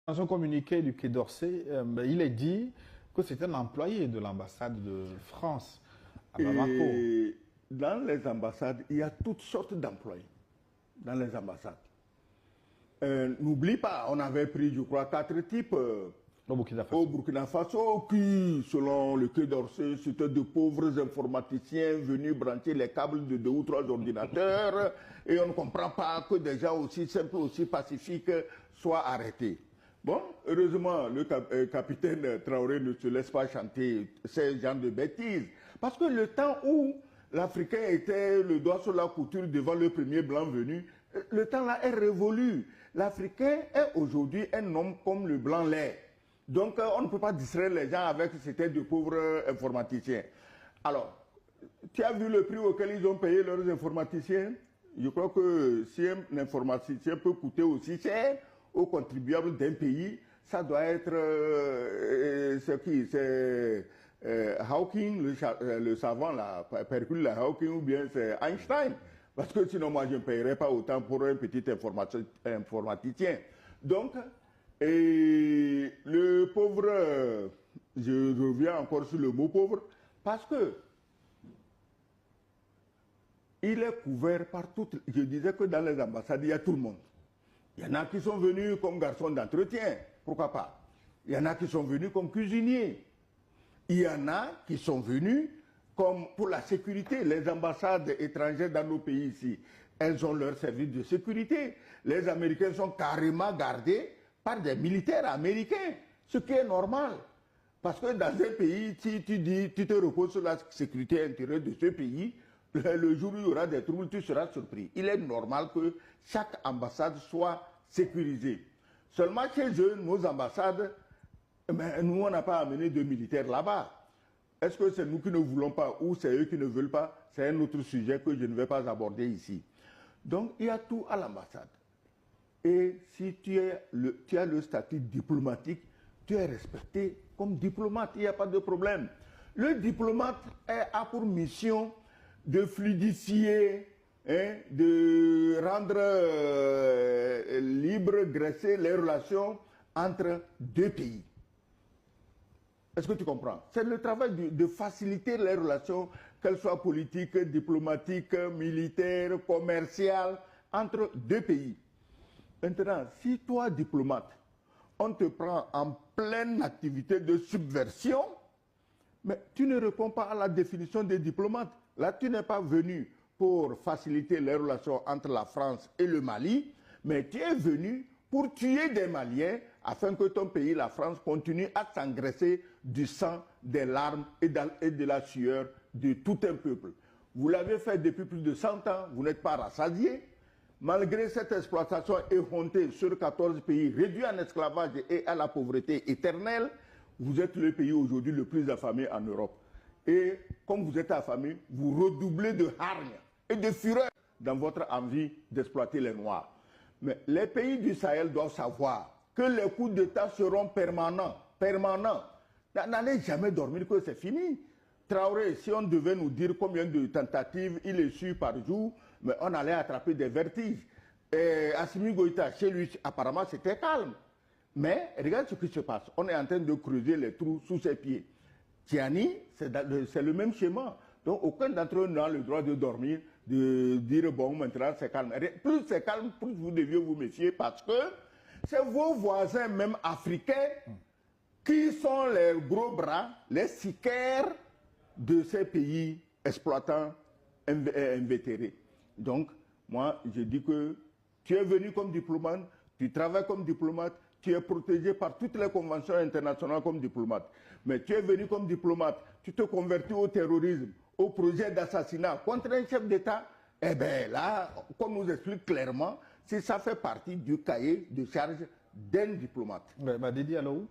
Dans un communiqué du Quai d'Orsay, il est dit que c'est un employé de l'ambassade de France à Bamako. Et dans les ambassades, il y a toutes sortes d'employés dans les ambassades. N'oublie pas, on avait pris, je crois, 4 types au Burkina Faso qui, selon le Quai d'Orsay, c'était de pauvres informaticiens venus brancher les câbles de 2 ou 3 ordinateurs et on ne comprend pas que des gens aussi simples, aussi pacifiques soient arrêtés. Bon, heureusement, le capitaine Traoré ne se laisse pas chanter ces genres de bêtises. Parce que le temps où l'Africain était le doigt sur la couture devant le premier blanc venu, le temps là est révolu. L'Africain est aujourd'hui un homme comme le blanc l'est. Donc on ne peut pas distraire les gens avec c'était de pauvres informaticiens. Alors, tu as vu le prix auquel ils ont payé leurs informaticiens? Je crois que si un informaticien peut coûter aussi cher aux contribuables d'un pays, ça doit être c'est qui? C'est Hawking, le savant là, Percule Hawking, ou bien c'est Einstein. Parce que sinon, moi, je ne paierais pas autant pour un petit informaticien. Donc, et le pauvre, je reviens encore sur le mot pauvre, parce que il est couvert par toutes. Je disais que dans les ambassades, il y a tout le monde. Il y en a qui sont venus comme garçons d'entretien, pourquoi pas. Il y en a qui sont venus comme cuisiniers. Il y en a qui sont venus comme pour la sécurité. Les ambassades étrangères dans nos pays ici, elles ont leur service de sécurité. Les Américains sont carrément gardés par des militaires américains, ce qui est normal. Parce que dans un pays, si tu dis, tu te reposes sur la sécurité intérieure de ce pays, le jour où il y aura des troubles, tu seras surpris. Il est normal que chaque ambassade soit sécurisée. Seulement chez eux, nos ambassades, nous, on n'a pas amené de militaires là-bas. Est-ce que c'est nous qui ne voulons pas ou c'est eux qui ne veulent pas? C'est un autre sujet que je ne vais pas aborder ici. Donc, il y a tout à l'ambassade. Et si tu as le statut diplomatique, tu es respecté comme diplomate, il n'y a pas de problème. Le diplomate a pour mission de fluidifier, de rendre libre, graisser les relations entre deux pays. Est-ce que tu comprends? C'est le travail de faciliter les relations, qu'elles soient politiques, diplomatiques, militaires, commerciales, entre deux pays. Maintenant, si toi, diplomate, on te prend en pleine activité de subversion, mais tu ne réponds pas à la définition des diplomates. Là, tu n'es pas venu pour faciliter les relations entre la France et le Mali, mais tu es venu pour tuer des Maliens afin que ton pays, la France, continue à s'engraisser du sang, des larmes et de la sueur de tout un peuple. Vous l'avez fait depuis plus de 100 ans, vous n'êtes pas rassasiés. Malgré cette exploitation effrontée sur 14 pays réduits en esclavage et à la pauvreté éternelle, vous êtes le pays aujourd'hui le plus affamé en Europe. Et comme vous êtes affamé, vous redoublez de hargne et de fureur dans votre envie d'exploiter les Noirs. Mais les pays du Sahel doivent savoir que les coups d'État seront permanents. Permanents. N'allez jamais dormir que c'est fini. Traoré, si on devait nous dire combien de tentatives il est su par jour, mais on allait attraper des vertiges. Et Assimi Goïta, chez lui, apparemment, c'était calme. Mais regarde ce qui se passe. On est en train de creuser les trous sous ses pieds. Tiani, c'est le même schéma. Donc, aucun d'entre eux n'a le droit de dormir, de dire, bon, maintenant, c'est calme. Plus c'est calme, plus vous deviez vous méfier parce que c'est vos voisins, même africains, qui sont les gros bras, les sicaires de ces pays exploitants invétérés. Donc, moi, je dis que tu es venu comme diplomate, tu travailles comme diplomate, tu es protégé par toutes les conventions internationales comme diplomate. Mais tu es venu comme diplomate, tu te convertis au terrorisme, au projet d'assassinat contre un chef d'État. Eh bien là, comme nous explique clairement, si ça fait partie du cahier de charge d'un diplomate. Dédié à l'eau.